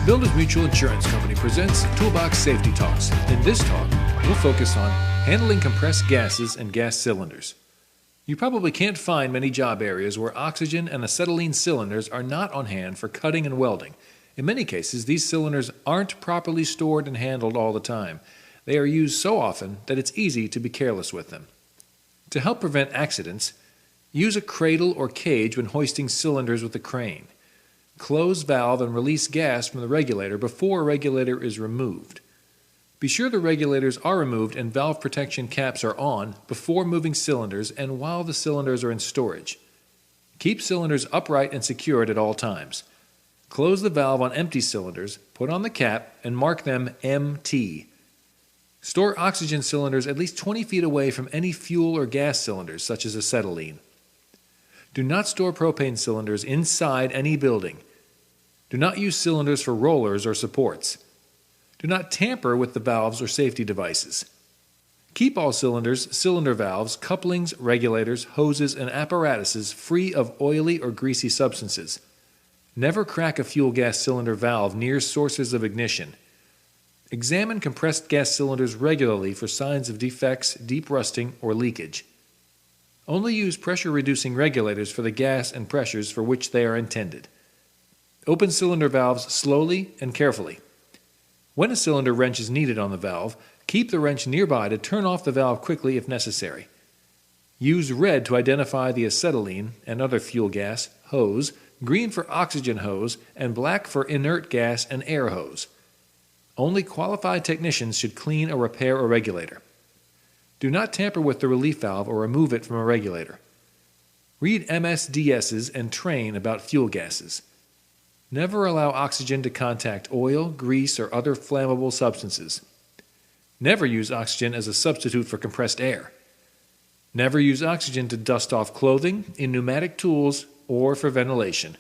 Builders Mutual Insurance Company presents Toolbox Safety Talks. In this talk, we'll focus on handling compressed gases and gas cylinders. You probably can't find many job areas where oxygen and acetylene cylinders are not on hand for cutting and welding. In many cases, these cylinders aren't properly stored and handled all the time. They are used so often that it's easy to be careless with them. To help prevent accidents, use a cradle or cage when hoisting cylinders with a crane. Close valve and release gas from the regulator before a regulator is removed. Be sure the regulators are removed and valve protection caps are on before moving cylinders and while the cylinders are in storage. Keep cylinders upright and secured at all times. Close the valve on empty cylinders, put on the cap, and mark them MT. Store oxygen cylinders at least 20 feet away from any fuel or gas cylinders, such as acetylene. Do not store propane cylinders inside any building. Do not use cylinders for rollers or supports. Do not tamper with the valves or safety devices. Keep all cylinders, cylinder valves, couplings, regulators, hoses, and apparatuses free of oily or greasy substances. Never crack a fuel gas cylinder valve near sources of ignition. Examine compressed gas cylinders regularly for signs of defects, deep rusting, or leakage. Only use pressure-reducing regulators for the gas and pressures for which they are intended. Open cylinder valves slowly and carefully. When a cylinder wrench is needed on the valve, keep the wrench nearby to turn off the valve quickly if necessary. Use red to identify the acetylene and other fuel gas hose, green for oxygen hose, and black for inert gas and air hose. Only qualified technicians should clean or repair a regulator. Do not tamper with the relief valve or remove it from a regulator. Read MSDSs and train about fuel gases. Never allow oxygen to contact oil, grease, or other flammable substances. Never use oxygen as a substitute for compressed air. Never use oxygen to dust off clothing, in pneumatic tools, or for ventilation.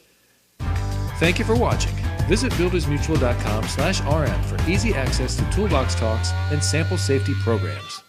Thank you for watching. Visit buildersmutual.com/RM for easy access to toolbox talks and sample safety programs.